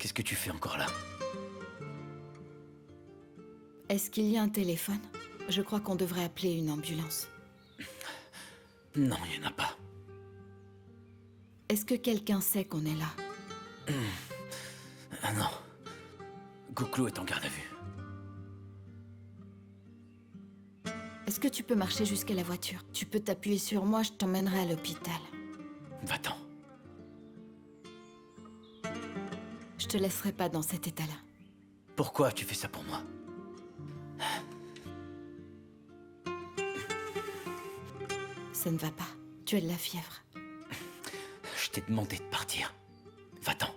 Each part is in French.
Qu'est-ce que tu fais encore là? Est-ce qu'il y a un téléphone? Je crois qu'on devrait appeler une ambulance. Non, il n'y en a pas. Est-ce que quelqu'un sait qu'on est là? Ah non. Gouklou est en garde à vue. Est-ce que tu peux marcher jusqu'à la voiture? Tu peux t'appuyer sur moi, je t'emmènerai à l'hôpital. Va-t'en. Je te laisserai pas dans cet état-là. Pourquoi tu fais ça pour moi? Ça ne va pas. Tu as de la fièvre. Je t'ai demandé de partir. Va-t'en.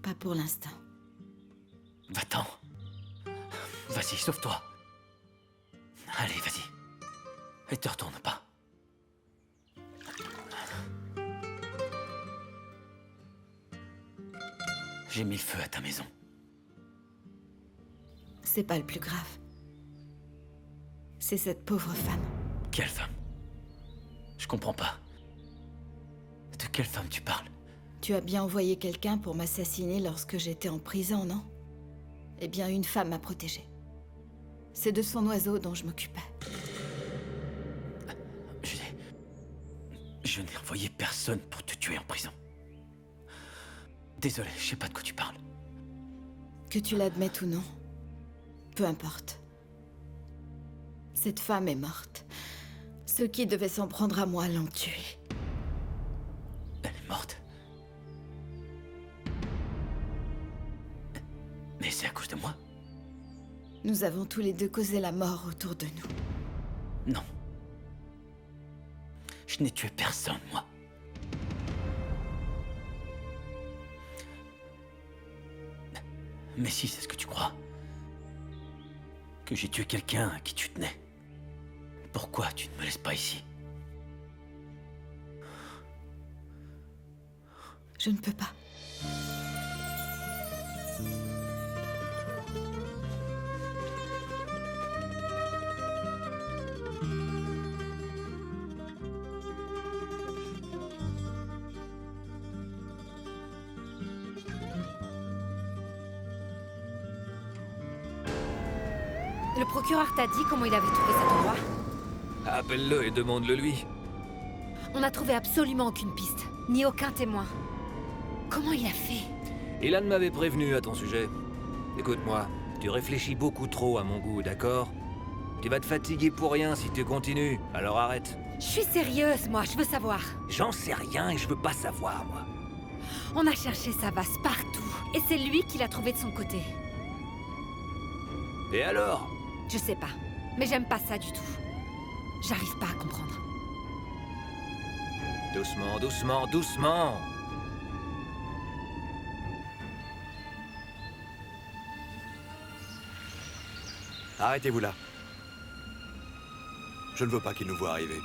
Pas pour l'instant. Va-t'en. Vas-y, sauve-toi. Allez, vas-y. Et te retourne pas. J'ai mis le feu à ta maison. C'est pas le plus grave. C'est cette pauvre femme. Quelle femme? Je comprends pas. De quelle femme tu parles? Tu as bien envoyé quelqu'un pour m'assassiner lorsque j'étais en prison, non? Eh bien, une femme m'a protégée. C'est de son oiseau dont je m'occupais. Je n'ai envoyé personne pour te tuer en prison. Désolé, je sais pas de quoi tu parles. Que tu l'admettes ou non, peu importe. Cette femme est morte. Ceux qui devaient s'en prendre à moi l'ont tuée. Elle est morte. Mais c'est à cause de moi? Nous avons tous les deux causé la mort autour de nous. Non. Je n'ai tué personne, moi. Mais si, c'est ce que tu crois. Que j'ai tué quelqu'un à qui tu tenais. Pourquoi tu ne me laisses pas ici? Je ne peux pas. Le procureur t'a dit comment il avait trouvé cet endroit? Appelle-le et demande-le lui. On n'a trouvé absolument aucune piste, ni aucun témoin. Comment il a fait? Ilan m'avait prévenu à ton sujet. Écoute-moi, tu réfléchis beaucoup trop à mon goût, d'accord? Tu vas te fatiguer pour rien si tu continues, alors arrête. Je suis sérieuse, moi, je veux savoir. J'en sais rien et je veux pas savoir, moi. On a cherché Savas partout, et c'est lui qui l'a trouvé de son côté. Et alors? Je sais pas, mais j'aime pas ça du tout. J'arrive pas à comprendre. Doucement, doucement, doucement! Arrêtez-vous là. Je ne veux pas qu'il nous voie arriver.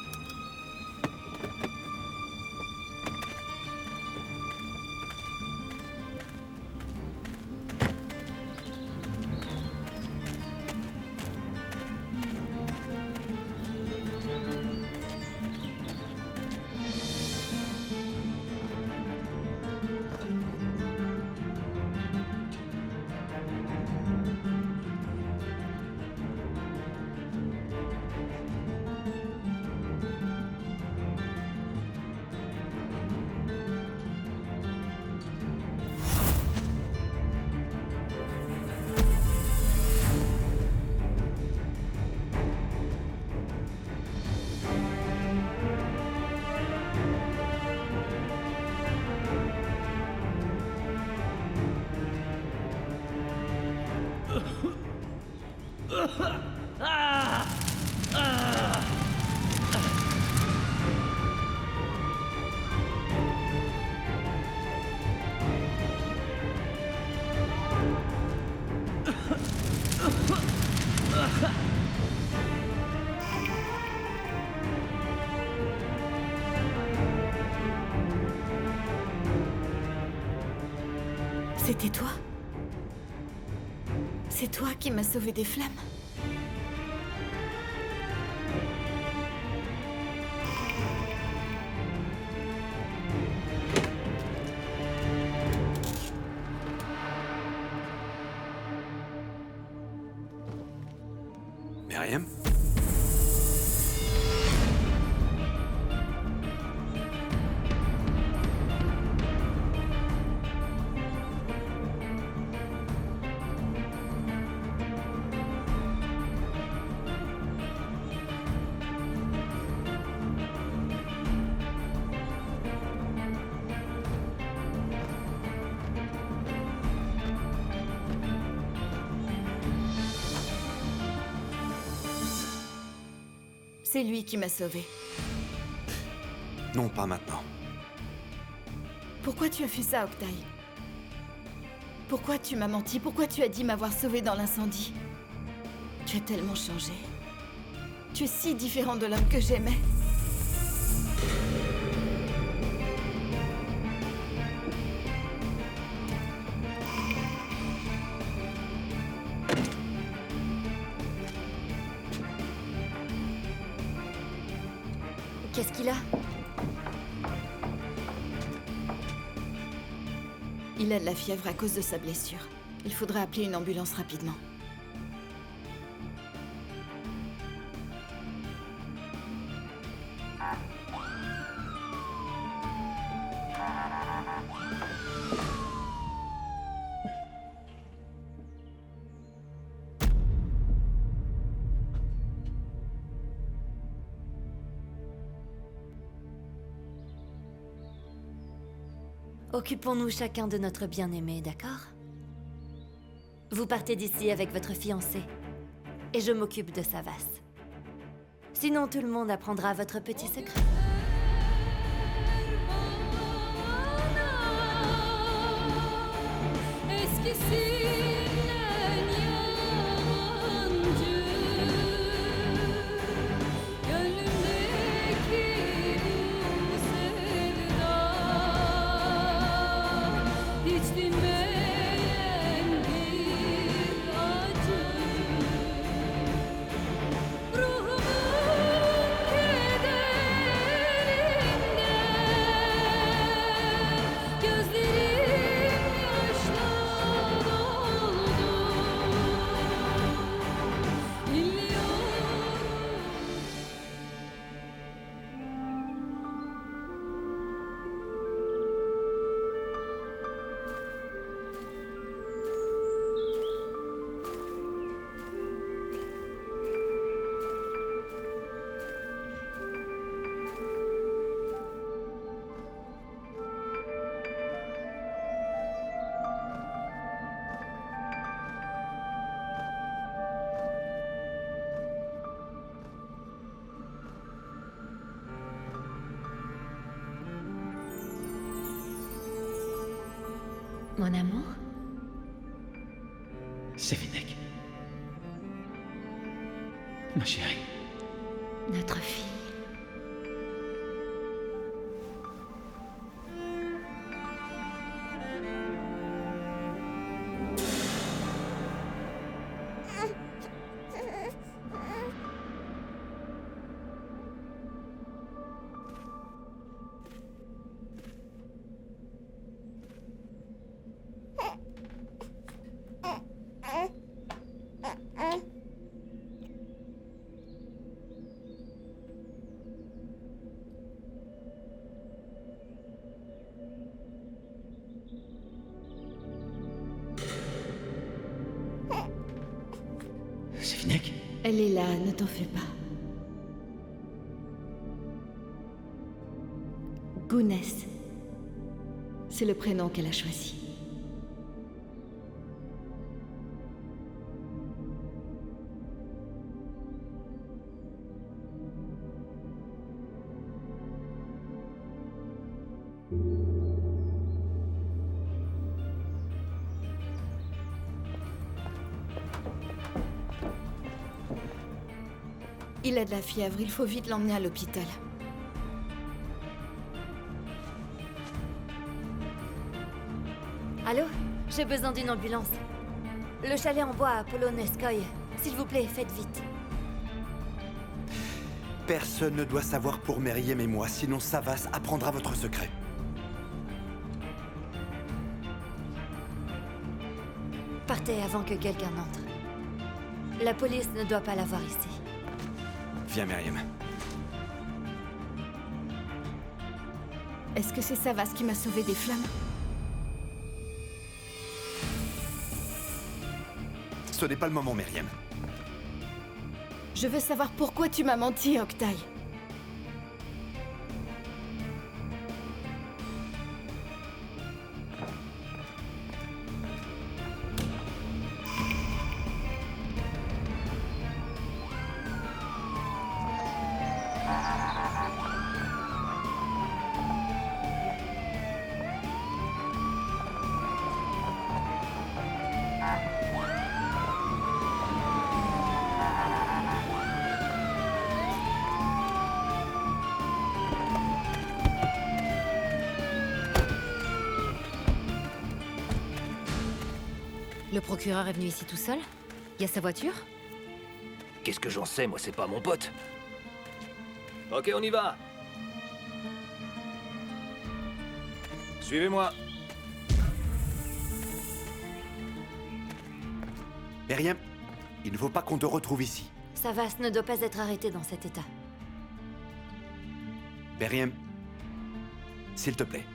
C'était toi? C'est toi qui m'as sauvé des flammes? Meriem? C'est lui qui m'a sauvée. Non, pas maintenant. Pourquoi tu as fait ça, Octaï? Pourquoi tu m'as menti? Pourquoi tu as dit m'avoir sauvée dans l'incendie? Tu as tellement changé. Tu es si différent de l'homme que j'aimais. Qu'est-ce qu'il a? Il a de la fièvre à cause de sa blessure. Il faudrait appeler une ambulance rapidement. Occupons-nous chacun de notre bien-aimé, d'accord? Vous partez d'ici avec votre fiancé, et je m'occupe de Savas. Sinon, tout le monde apprendra votre petit secret. Mon amour? Sevinek. Ma chérie. Notre fille. Sevinek? Elle est là, ne t'en fais pas. Gounès. C'est le prénom qu'elle a choisi. Il a de la fièvre, il faut vite l'emmener à l'hôpital. Allô? J'ai besoin d'une ambulance. Le chalet en bois à Polonezskoye. S'il vous plaît, faites vite. Personne ne doit savoir pour Meriem et moi, sinon Savas apprendra votre secret. Partez avant que quelqu'un n'entre. La police ne doit pas la voir ici. Viens, Myriam. Est-ce que c'est Savas qui m'a sauvé des flammes? Ce n'est pas le moment, Myriam. Je veux savoir pourquoi tu m'as menti, Octaï. Le procureur est venu ici tout seul? Il y a sa voiture? Qu'est-ce que j'en sais, moi, c'est pas mon pote. Ok, on y va. Suivez-moi. Myriam, il ne faut pas qu'on te retrouve ici. Savas ne doit pas être arrêté dans cet état. Myriam, s'il te plaît.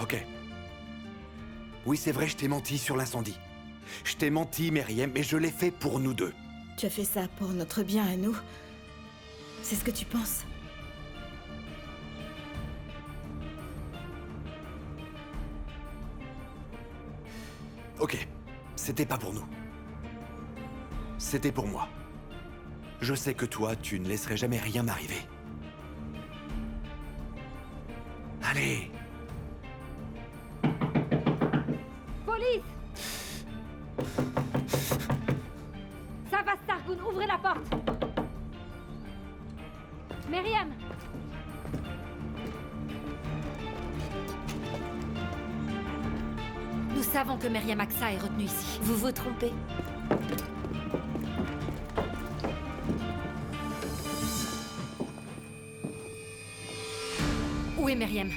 Ok. Oui, c'est vrai, je t'ai menti sur l'incendie. Je t'ai menti, Myriam, mais je l'ai fait pour nous deux. Tu as fait ça pour notre bien à nous. C'est ce que tu penses? Ok, c'était pas pour nous. C'était pour moi. Je sais que toi, tu ne laisserais jamais rien m'arriver. Allez! Police! Savas Sargun, ouvrez la porte! Myriam! Nous savons que Myriam Aksa est retenue ici. Vous vous trompez. Où est Myriam?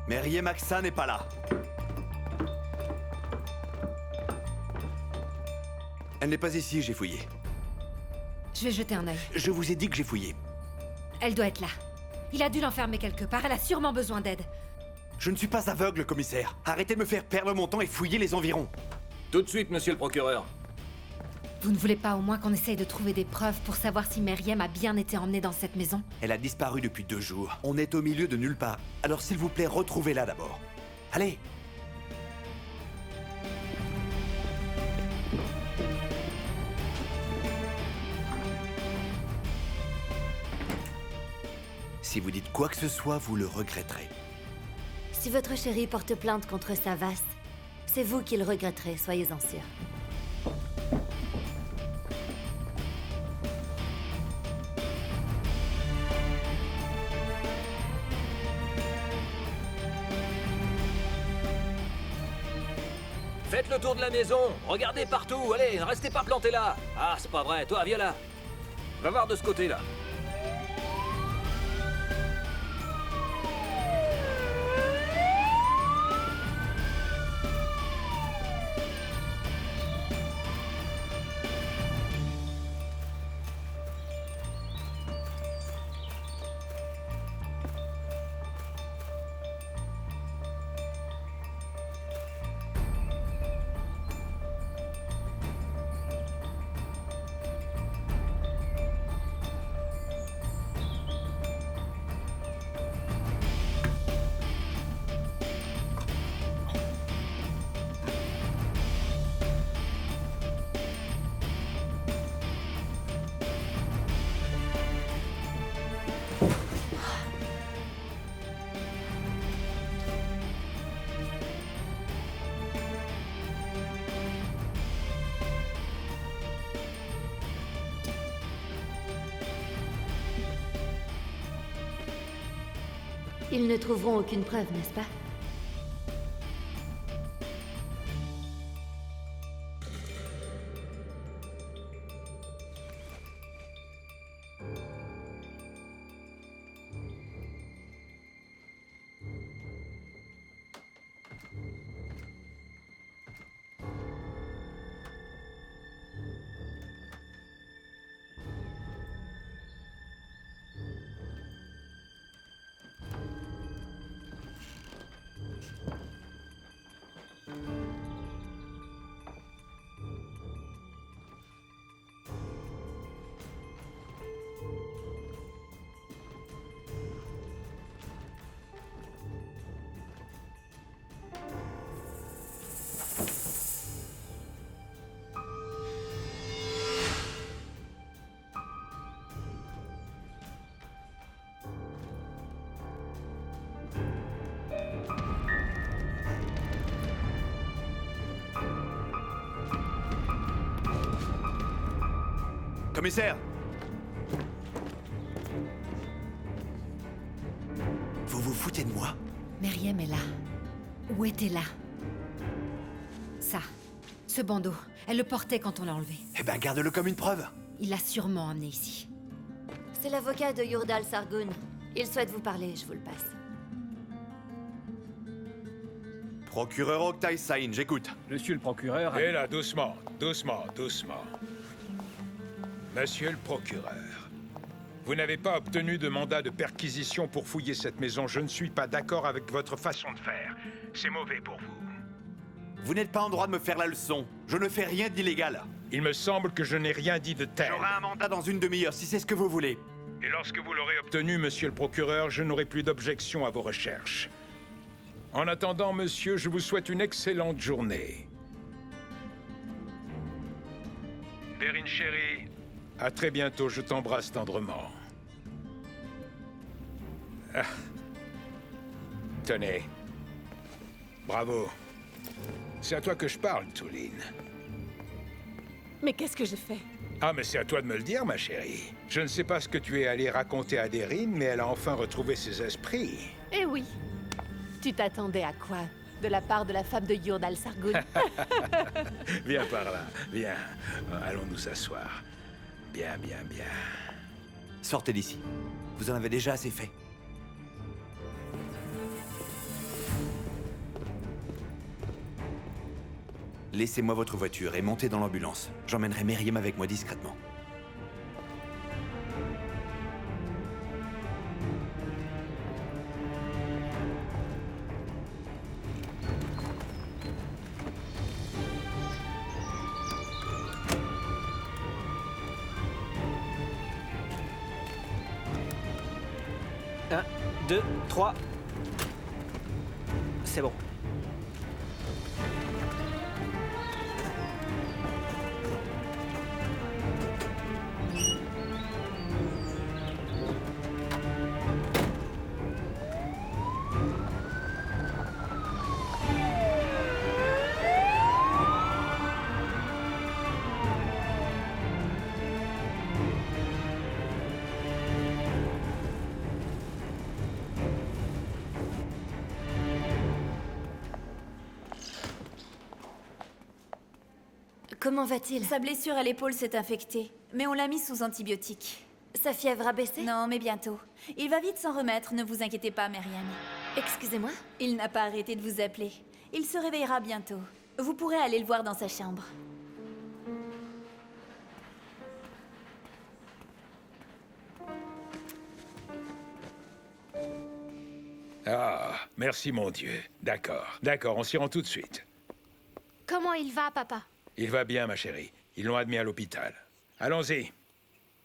Myriam Aksa n'est pas là. Elle n'est pas ici, j'ai fouillé. Je vais jeter un œil. Je vous ai dit que j'ai fouillé. Elle doit être là. Il a dû l'enfermer quelque part. Elle a sûrement besoin d'aide. Je ne suis pas aveugle, commissaire. Arrêtez de me faire perdre mon temps et fouillez les environs. Tout de suite, monsieur le procureur. Vous ne voulez pas au moins qu'on essaye de trouver des preuves pour savoir si Myriam a bien été emmenée dans cette maison? Elle a disparu depuis 2 jours. On est au milieu de nulle part. Alors s'il vous plaît, retrouvez-la d'abord. Allez! Si vous dites quoi que ce soit, vous le regretterez. Si votre chéri porte plainte contre Savas, c'est vous qui le regretterez, soyez-en sûr. Faites le tour de la maison, regardez partout, allez, ne restez pas plantés là. Ah, c'est pas vrai, toi, viens là. Va voir de ce côté-là. Ils ne trouveront aucune preuve, n'est-ce pas? Commissaire! Vous vous foutez de moi? Meriem est là. Où était là? Ça. Ce bandeau. Elle le portait quand on l'a enlevé. Eh ben, garde-le comme une preuve. Il l'a sûrement amené ici. C'est l'avocat de Yurdal Sargun. Il souhaite vous parler, je vous le passe. Procureur Oktay Sahin, j'écoute. Monsieur le procureur... Et là, doucement, doucement, doucement. Monsieur le procureur, vous n'avez pas obtenu de mandat de perquisition pour fouiller cette maison. Je ne suis pas d'accord avec votre façon de faire. C'est mauvais pour vous. Vous n'êtes pas en droit de me faire la leçon. Je ne fais rien d'illégal. Il me semble que je n'ai rien dit de tel. J'aurai un mandat dans une demi-heure, si c'est ce que vous voulez. Et lorsque vous l'aurez obtenu, monsieur le procureur, je n'aurai plus d'objection à vos recherches. En attendant, monsieur, je vous souhaite une excellente journée. Perrine chérie, à très bientôt, je t'embrasse tendrement. Ah. Tenez. Bravo. C'est à toi que je parle, Tulin. Mais qu'est-ce que j'ai fait? Ah, mais c'est à toi de me le dire, ma chérie. Je ne sais pas ce que tu es allé raconter à Deryn, mais elle a enfin retrouvé ses esprits. Eh oui. Tu t'attendais à quoi? De la part de la femme de Yurdal Sargun? Viens par là, viens. Allons nous asseoir. Bien, bien, bien. Sortez d'ici. Vous en avez déjà assez fait. Laissez-moi votre voiture et montez dans l'ambulance. J'emmènerai Meriem avec moi discrètement. Un, deux, trois. C'est bon. Comment va-t-il? Sa blessure à l'épaule s'est infectée, mais on l'a mis sous antibiotiques. Sa fièvre a baissé? Non, mais bientôt. Il va vite s'en remettre, ne vous inquiétez pas, Meriem. Excusez-moi? Il n'a pas arrêté de vous appeler. Il se réveillera bientôt. Vous pourrez aller le voir dans sa chambre. Ah, merci mon Dieu. D'accord, d'accord, on s'y rend tout de suite. Comment il va, papa? Il va bien, ma chérie. Ils l'ont admis à l'hôpital. Allons-y.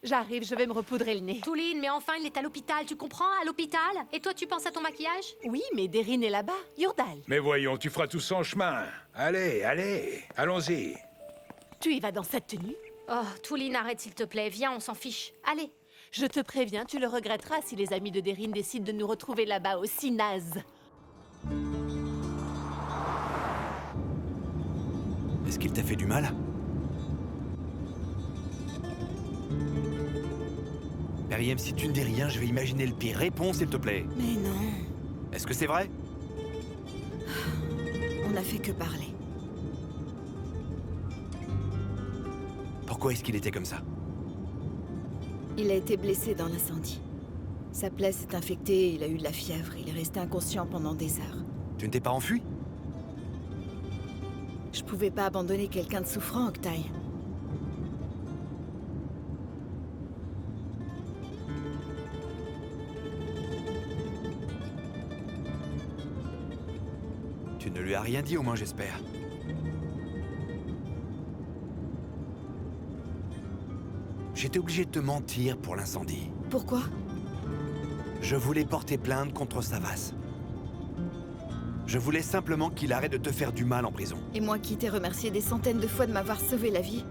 J'arrive, je vais me repoudrer le nez. Touline, mais enfin, il est à l'hôpital, tu comprends? À l'hôpital? Et toi, tu penses à ton maquillage? Oui, mais Deryn est là-bas. Yurdal, Mais voyons, tu feras tout ça en chemin. Allez, allez, allons-y. tu y vas dans cette tenue? Oh, Touline, arrête, s'il te plaît. Viens, on s'en fiche. Allez. Je te préviens, tu le regretteras si les amis de Deryn décident de nous retrouver là-bas aussi nazes. Est-ce qu'il t'a fait du mal? Meriem, si tu ne dis rien, je vais imaginer le pire. Réponds, s'il te plaît. Mais non. Est-ce que c'est vrai? On n'a fait que parler. Pourquoi est-ce qu'il était comme ça? Il a été blessé dans l'incendie. Sa plaie s'est infectée, il a eu de la fièvre, il est resté inconscient pendant des heures. Tu ne t'es pas enfui? Je pouvais pas abandonner quelqu'un de souffrant, Octaï. Tu ne lui as rien dit au moins, j'espère. J'étais obligé de te mentir pour l'incendie. Pourquoi? Je voulais porter plainte contre Savas. Je voulais simplement qu'il arrête de te faire du mal en prison. Et moi qui t'ai remercié des centaines de fois de m'avoir sauvé la vie.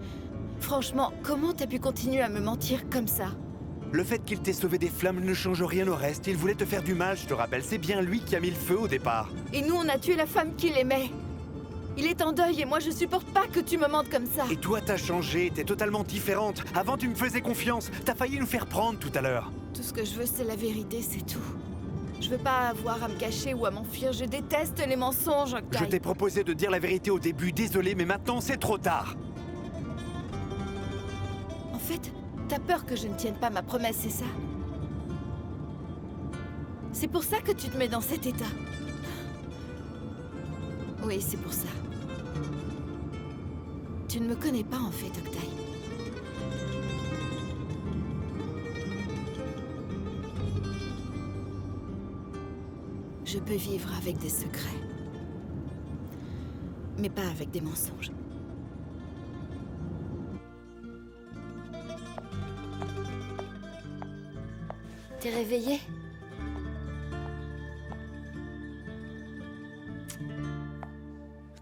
Franchement, comment t'as pu continuer à me mentir comme ça? Le fait qu'il t'ait sauvé des flammes ne change rien au reste. Il voulait te faire du mal, je te rappelle. C'est bien lui qui a mis le feu au départ. Et nous, on a tué la femme qu'il aimait. Il est en deuil et moi, je supporte pas que tu me mentes comme ça. Et toi, t'as changé, t'es totalement différente. Avant, tu me faisais confiance. T'as failli nous faire prendre tout à l'heure. Tout ce que je veux, c'est la vérité, c'est tout. Je veux pas avoir à me cacher ou à m'enfuir. Je déteste les mensonges, Octaï. Je t'ai proposé de dire la vérité au début. Désolé, mais maintenant, c'est trop tard. En fait, t'as peur que je ne tienne pas ma promesse, c'est ça? C'est pour ça que tu te mets dans cet état. Oui, c'est pour ça. Tu ne me connais pas, en fait, Octaï. Je peux vivre avec des secrets. Mais pas avec des mensonges. T'es réveillé?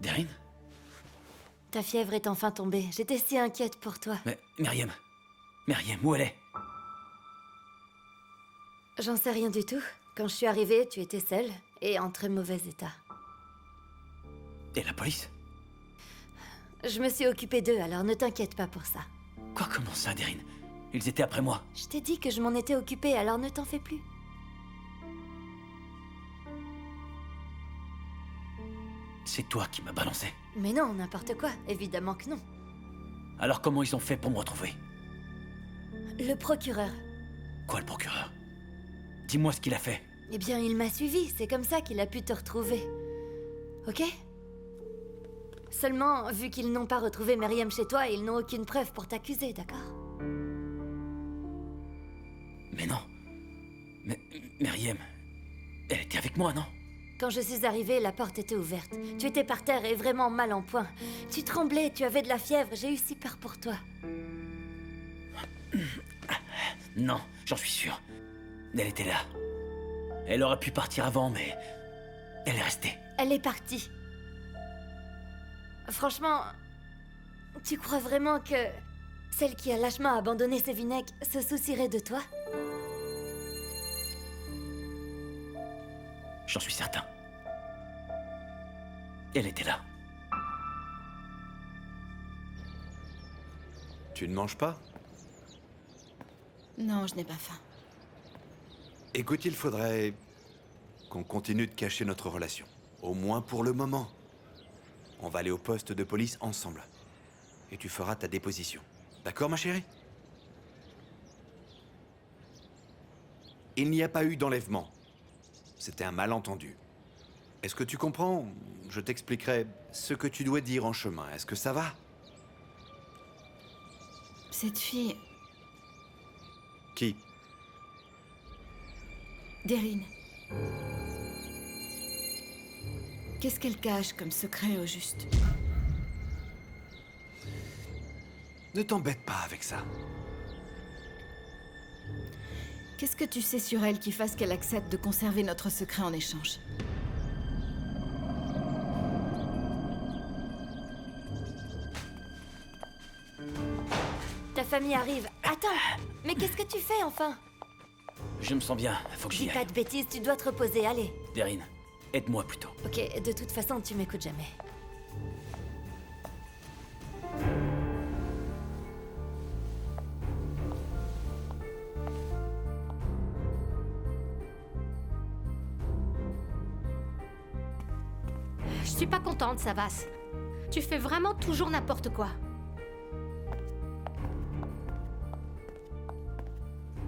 Deryn? Ta fièvre est enfin tombée. J'étais si inquiète pour toi. Mais Myriam, où elle est? J'en sais rien du tout. Quand je suis arrivée, tu étais seule et en très mauvais état. Et la police? Je me suis occupée d'eux, alors ne t'inquiète pas pour ça. Quoi, comment ça, Deryn? Ils étaient après moi. Je t'ai dit que je m'en étais occupée, alors ne t'en fais plus. C'est toi qui m'as balancé. Mais non, n'importe quoi. Évidemment que non. Alors comment ils ont fait pour me retrouver? Le procureur. Quoi, le procureur? Dis-moi ce qu'il a fait. Eh bien, il m'a suivi. C'est comme ça qu'il a pu te retrouver. Ok? Seulement, vu qu'ils n'ont pas retrouvé Myriam chez toi, ils n'ont aucune preuve pour t'accuser, d'accord? Mais non. Mais Myriam, elle était avec moi, non? Quand je suis arrivée, la porte était ouverte. Tu étais par terre et vraiment mal en point. Tu tremblais, tu avais de la fièvre. J'ai eu si peur pour toi. Non, j'en suis sûr. Elle était là. Elle aurait pu partir avant, mais elle est restée. Elle est partie. Franchement, tu crois vraiment que celle qui a lâchement abandonné Sévinec se soucierait de toi? J'en suis certain. Elle était là. Tu ne manges pas? Non, je n'ai pas faim. Écoute, il faudrait qu'on continue de cacher notre relation. Au moins pour le moment. On va aller au poste de police ensemble. Et tu feras ta déposition. D'accord, ma chérie? Il n'y a pas eu d'enlèvement. C'était un malentendu. Est-ce que tu comprends? Je t'expliquerai ce que tu dois dire en chemin. Est-ce que ça va? Cette fille, Qui? Deryn. Qu'est-ce qu'elle cache comme secret au juste? Ne t'embête pas avec ça. Qu'est-ce que tu sais sur elle qui fasse qu'elle accepte de conserver notre secret en échange? Ta famille arrive. Attends, mais qu'est-ce que tu fais enfin? Je me sens bien, faut que j'y Dis aille. pas de bêtises, tu dois te reposer, allez. Deryn, aide-moi plutôt. Ok, de toute façon, tu m'écoutes jamais. suis pas contente, Savas. Tu fais vraiment toujours n'importe quoi.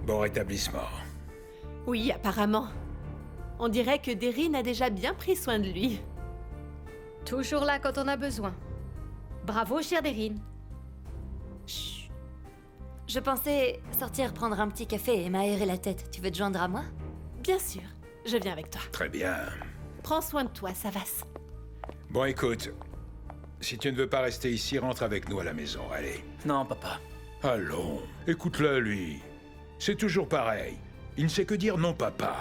Bon rétablissement. Oui, apparemment. On dirait que Deryn a déjà bien pris soin de lui. Toujours là quand on a besoin. Bravo, chère Deryn. Chut. Je pensais sortir prendre un petit café et m'aérer la tête. Tu veux te joindre à moi? Bien sûr, je viens avec toi. Très bien. Prends soin de toi, Savas. Bon, écoute. Si tu ne veux pas rester ici, rentre avec nous à la maison, allez. Non, papa. Allons, écoute-le, lui. C'est toujours pareil. Il ne sait que dire non, papa.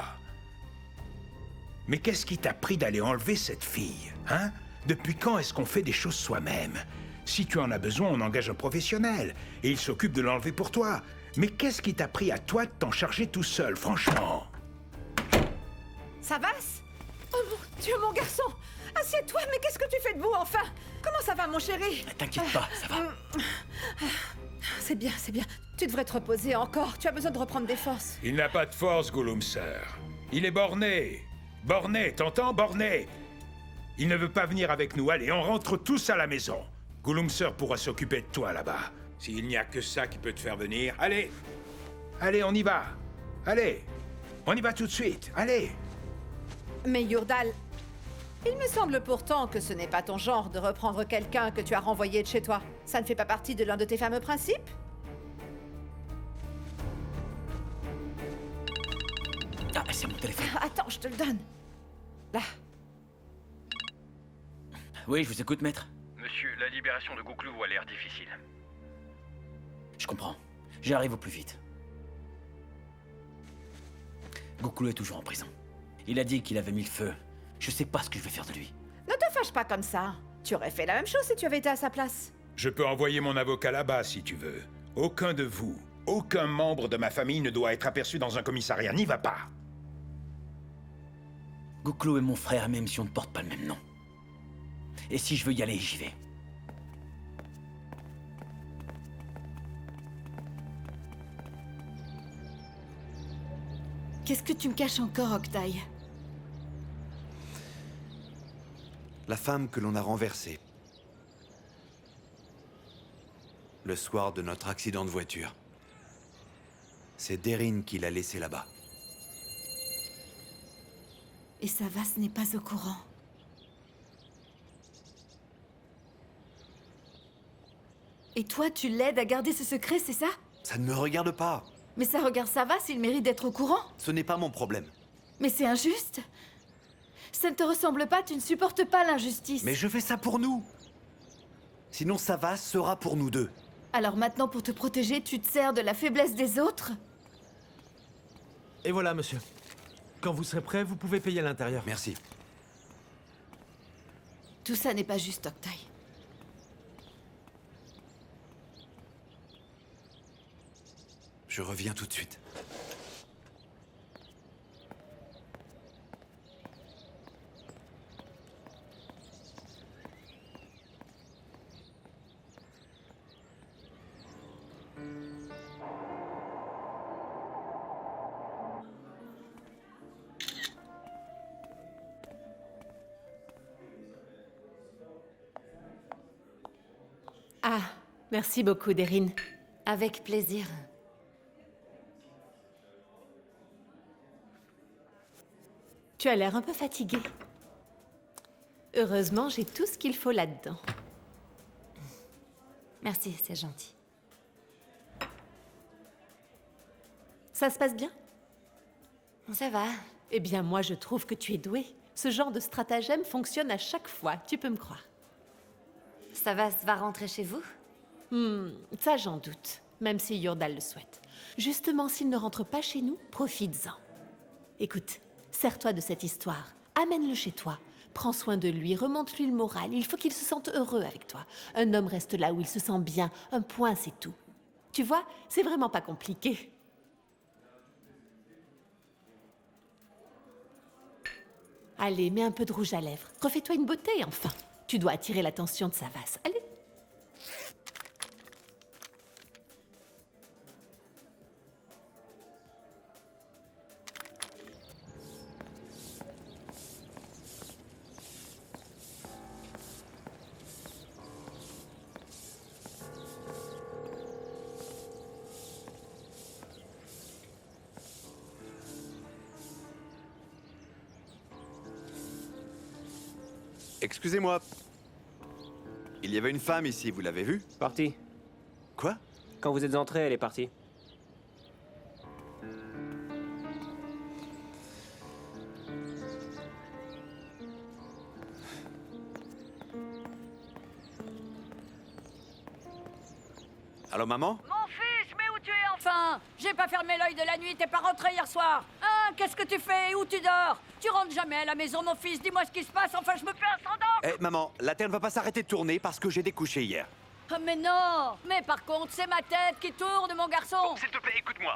Mais qu'est-ce qui t'a pris d'aller enlever cette fille, hein? Depuis quand est-ce qu'on fait des choses soi-même? Si tu en as besoin, on engage un professionnel, et il s'occupe de l'enlever pour toi. Mais qu'est-ce qui t'a pris à toi de t'en charger tout seul, franchement? Savas? Oh mon Dieu, mon garçon! Assieds-toi, mais qu'est-ce que tu fais debout, enfin? Comment ça va, mon chéri? T'inquiète pas, ça va. C'est bien, c'est bien. Tu devrais te reposer encore. Tu as besoin de reprendre des forces. Il n'a pas de force, Gollumser. Il est borné. Borné, t'entends, borné? Il ne veut pas venir avec nous. Allez, on rentre tous à la maison. Gollumser pourra s'occuper de toi là-bas. S'il n'y a que ça qui peut te faire venir, allez. Allez, on y va. Allez. On y va tout de suite. Allez. Mais Yurdal, il me semble pourtant que ce n'est pas ton genre de reprendre quelqu'un que tu as renvoyé de chez toi. Ça ne fait pas partie de l'un de tes fameux principes? Ah, c'est mon téléphone. Attends, je te le donne. Là. Oui, je vous écoute, maître. Monsieur, la libération de Gouklou a l'air difficile. Je comprends. J'arrive au plus vite. Gouklou est toujours en prison. Il a dit qu'il avait mis le feu. Je sais pas ce que je vais faire de lui. Ne te fâche pas comme ça. Tu aurais fait la même chose si tu avais été à sa place. Je peux envoyer mon avocat là-bas si tu veux. Aucun de vous, aucun membre de ma famille ne doit être aperçu dans un commissariat. N'y va pas. Gouklou est mon frère, même si on ne porte pas le même nom. Et si je veux y aller, j'y vais. Qu'est-ce que tu me caches encore, Octaï? La femme que l'on a renversée. Le soir de notre accident de voiture. C'est Deryn qui l'a laissée là-bas. Et Savas n'est pas au courant. Et toi, tu l'aides à garder ce secret, c'est ça? Ça ne me regarde pas. Mais ça regarde Savas, il mérite d'être au courant. Ce n'est pas mon problème. Mais c'est injuste. Ça ne te ressemble pas, tu ne supportes pas l'injustice. Mais je fais ça pour nous. Sinon, Savas sera pour nous deux. Alors maintenant, pour te protéger, tu te sers de la faiblesse des autres? Et voilà, monsieur. Quand vous serez prêt, vous pouvez payer à l'intérieur. Merci. Tout ça n'est pas juste, Octaï. Je reviens tout de suite. Ah, merci beaucoup, Deryn. Avec plaisir. Tu as l'air un peu fatigué. Heureusement, j'ai tout ce qu'il faut là-dedans. Merci, c'est gentil. Ça se passe bien? Ça va. Eh bien, moi, je trouve que tu es doué. Ce genre de stratagème fonctionne à chaque fois, tu peux me croire. Savas va rentrer chez vous? Ça, j'en doute, même si Yurdal le souhaite. Justement, s'il ne rentre pas chez nous, profites-en. Écoute, sers-toi de cette histoire, amène-le chez toi, prends soin de lui, remonte-lui le moral, il faut qu'il se sente heureux avec toi. Un homme reste là où il se sent bien, un point, c'est tout. Tu vois, c'est vraiment pas compliqué. Allez, mets un peu de rouge à lèvres, refais-toi une beauté, enfin. Tu dois attirer l'attention de Savas, allez. Excusez-moi. Il y avait une femme ici, vous l'avez vue? Partie. Quoi? Quand vous êtes entré, elle est partie. Allô, maman? Mon fils, mais où tu es enfin? J'ai pas fermé l'œil de la nuit, t'es pas rentré hier soir. Hein? Qu'est-ce que tu fais? Où tu dors? Tu rentres jamais à la maison, mon fils. Dis-moi ce qui se passe, enfin je me fais un sang d'encre. Eh, maman, la Terre ne va pas s'arrêter de tourner parce que j'ai découché hier. Oh, mais non! Mais par contre, c'est ma tête qui tourne, mon garçon. Bon, s'il te plaît, écoute-moi.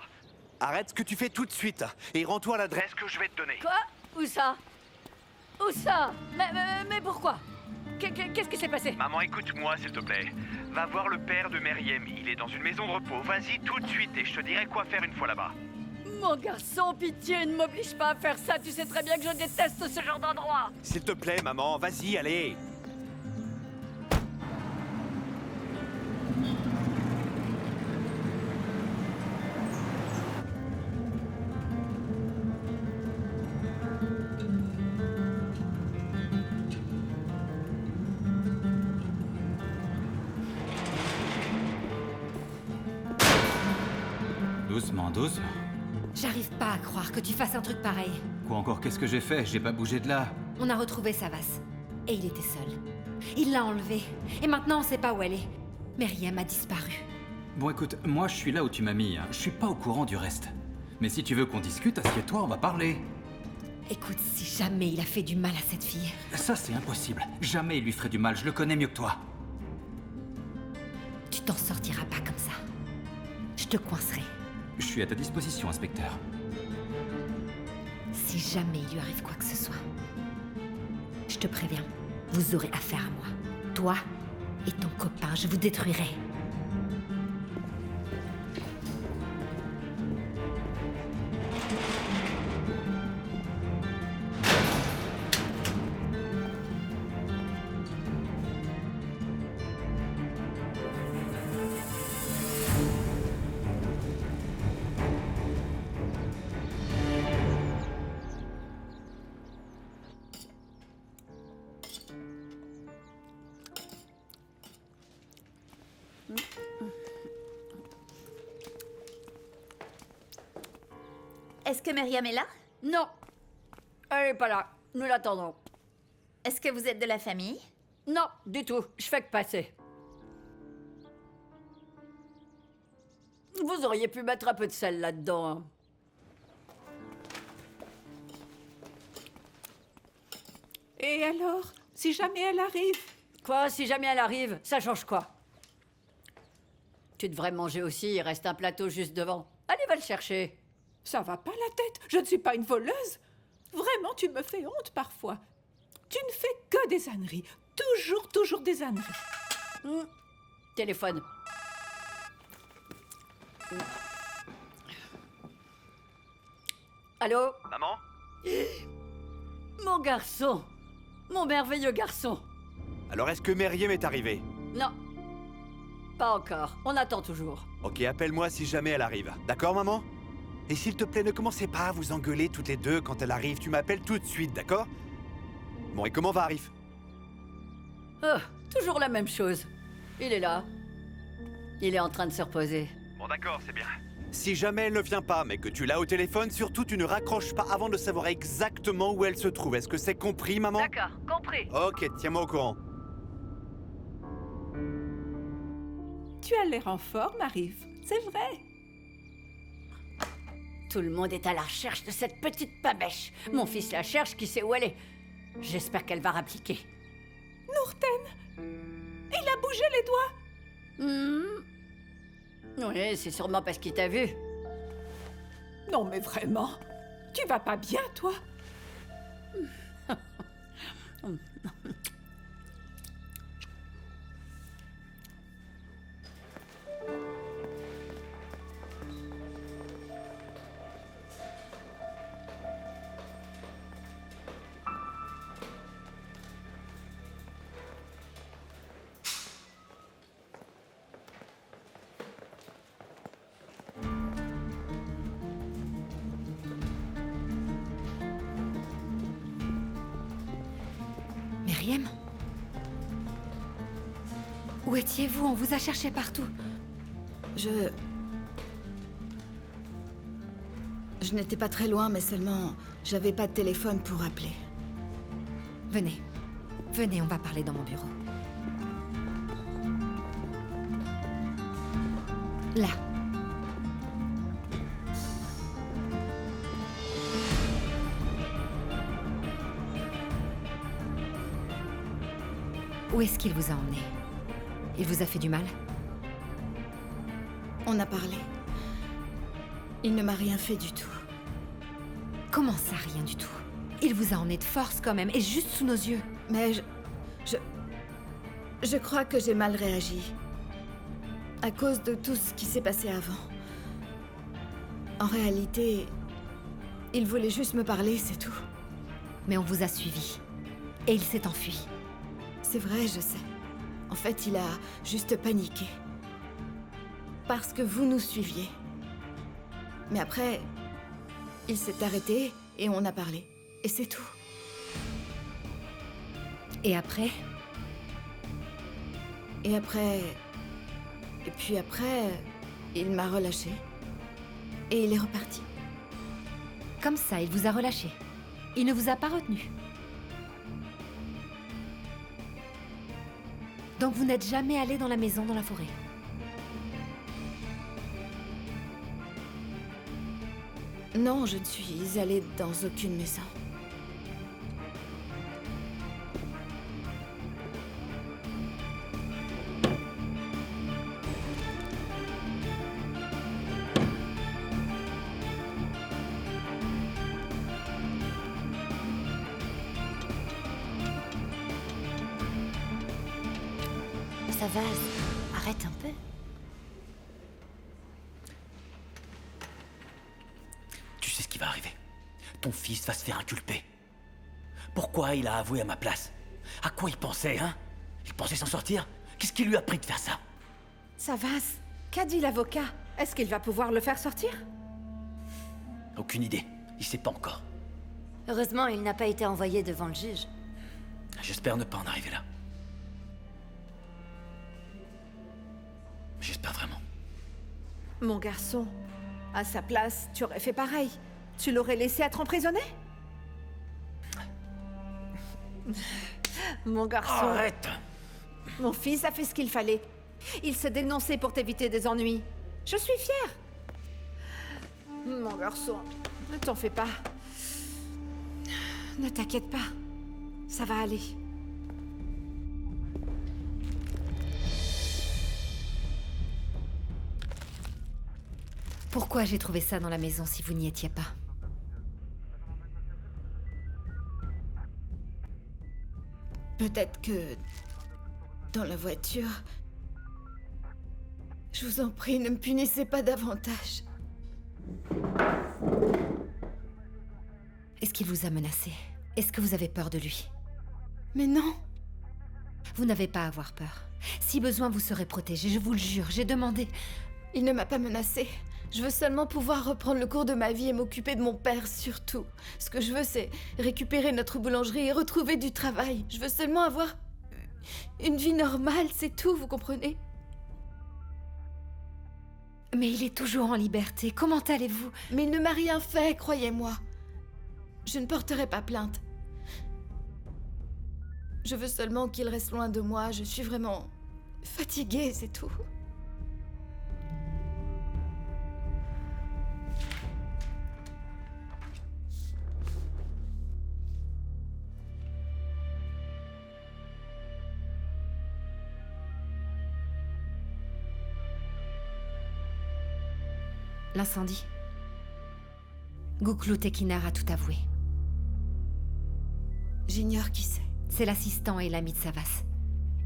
Arrête ce que tu fais tout de suite et rends-toi à l'adresse Que je vais te donner. Quoi? Où ça? Où ça? Mais pourquoi? Qu'est-ce qui s'est passé? Maman, écoute-moi, s'il te plaît. Va voir le père de Meriem. Il est dans une maison de repos. Vas-y tout de suite et je te dirai quoi faire une fois là-bas. Mon garçon, pitié, ne m'oblige pas à faire ça. Tu sais très bien que je déteste ce genre d'endroit. S'il te plaît, maman, vas-y, allez. Doucement, doucement. J'arrive pas à croire que tu fasses un truc pareil. Quoi encore, qu'est-ce que j'ai fait? J'ai pas bougé de là. On a retrouvé Savas. Et il était seul. Il l'a enlevée. Et maintenant, on sait pas où elle est. Meriem a disparu. Bon écoute, moi je suis là où tu m'as mis, hein. Je suis pas au courant du reste. Mais si tu veux qu'on discute, assieds-toi, on va parler. Écoute, si jamais il a fait du mal à cette fille... Ça c'est impossible. Jamais il lui ferait du mal, je le connais mieux que toi. Tu t'en sortiras pas comme ça. Je te coincerai. Je suis à ta disposition, inspecteur. Si jamais il lui arrive quoi que ce soit, je te préviens, vous aurez affaire à moi. Toi et ton copain, je vous détruirai. Est-ce que Meriem est là? Non. Elle est pas là. Nous l'attendons. Est-ce que vous êtes de la famille? Non, du tout. Je fais que passer. Vous auriez pu mettre un peu de sel là-dedans. Hein. Et alors, si jamais elle arrive? Quoi, si jamais elle arrive? Ça change quoi? Tu devrais manger aussi, il reste un plateau juste devant. Allez, va le chercher. Ça va pas la tête, je ne suis pas une voleuse. Vraiment, tu me fais honte parfois. Tu ne fais que des âneries. Toujours des âneries. Téléphone. Allô? Maman? Mon garçon! Mon merveilleux garçon! Alors est-ce que Meriem est arrivée? Non. Pas encore. On attend toujours. Ok, appelle-moi si jamais elle arrive. D'accord, maman? Et s'il te plaît, ne commencez pas à vous engueuler toutes les deux quand elle arrive. Tu m'appelles tout de suite, d'accord? Bon, et comment va Arif? Oh, toujours la même chose. Il est là. Il est en train de se reposer. Bon, d'accord, c'est bien. Si jamais elle ne vient pas, mais que tu l'as au téléphone, surtout tu ne raccroches pas avant de savoir exactement où elle se trouve. Est-ce que c'est compris, maman? D'accord, compris. Ok, tiens-moi au courant. Tu as l'air en forme, Arif. C'est vrai. Tout le monde est à la recherche de cette petite pabèche. Mon fils la cherche, qui sait où elle est. J'espère qu'elle va rappliquer. Nourten! Il a bougé les doigts. Oui, c'est sûrement parce qu'il t'a vu. Non, mais vraiment, tu vas pas bien, toi? Meriem? étiez-vous? On vous a cherché partout. Je n'étais pas très loin, mais seulement... J'avais pas de téléphone pour appeler. Venez. Venez, on va parler dans mon bureau. Là. Où est-ce qu'il vous a emmené? Il vous a fait du mal? On a parlé. Il ne m'a rien fait du tout. Comment ça, rien du tout? Il vous a emmené de force quand même, et juste sous nos yeux. Mais je crois que j'ai mal réagi. À cause de tout ce qui s'est passé avant. En réalité, il voulait juste me parler, c'est tout. Mais on vous a suivi. Et il s'est enfui. C'est vrai, je sais. En fait, il a juste paniqué. Parce que vous nous suiviez. Mais après, il s'est arrêté et on a parlé. Et c'est tout. Et après? Et puis après, il m'a relâché. Et il est reparti. Comme ça, il vous a relâché. Il ne vous a pas retenu. Donc vous n'êtes jamais allé dans la maison dans la forêt? Non, je ne suis allée dans aucune maison. Savas, arrête un peu. Tu sais ce qui va arriver. Ton fils va se faire inculper. Pourquoi il a avoué à ma place? À quoi il pensait, hein? Il pensait s'en sortir? Qu'est-ce qui lui a pris de faire ça? Savas, qu'a dit l'avocat? Est-ce qu'il va pouvoir le faire sortir? Aucune idée. Il sait pas encore. Heureusement, il n'a pas été envoyé devant le juge. J'espère ne pas en arriver là. J'espère vraiment. Mon garçon, à sa place, tu aurais fait pareil. Tu l'aurais laissé être emprisonné? Mon garçon... Arrête! Mon fils a fait ce qu'il fallait. Il s'est dénoncé pour t'éviter des ennuis. Je suis fière. Mon garçon, ne t'en fais pas. Ne t'inquiète pas. Ça va aller. Pourquoi j'ai trouvé ça dans la maison si vous n'y étiez pas? Peut-être que... dans la voiture... Je vous en prie, ne me punissez pas davantage. Est-ce qu'il vous a menacé? Est-ce que vous avez peur de lui? Mais non! Vous n'avez pas à avoir peur. Si besoin, vous serez protégé, je vous le jure. J'ai demandé... Il ne m'a pas menacé. Je veux seulement pouvoir reprendre le cours de ma vie et m'occuper de mon père, surtout. Ce que je veux, c'est récupérer notre boulangerie et retrouver du travail. Je veux seulement avoir... une vie normale, c'est tout, vous comprenez? Mais il est toujours en liberté. Comment allez-vous? Mais il ne m'a rien fait, croyez-moi. Je ne porterai pas plainte. Je veux seulement qu'il reste loin de moi. Je suis vraiment... fatiguée, c'est tout. L'incendie. Gouclou Tekinar a tout avoué. J'ignore qui c'est. C'est l'assistant et l'ami de Savas.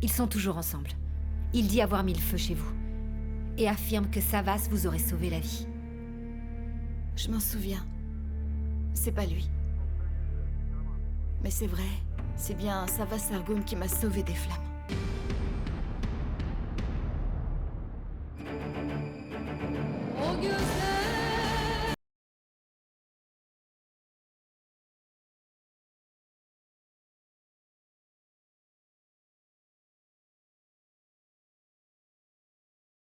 Ils sont toujours ensemble. Il dit avoir mis le feu chez vous. Et affirme que Savas vous aurait sauvé la vie. Je m'en souviens. C'est pas lui. Mais c'est vrai. C'est bien Savas Sargoum qui m'a sauvé des flammes.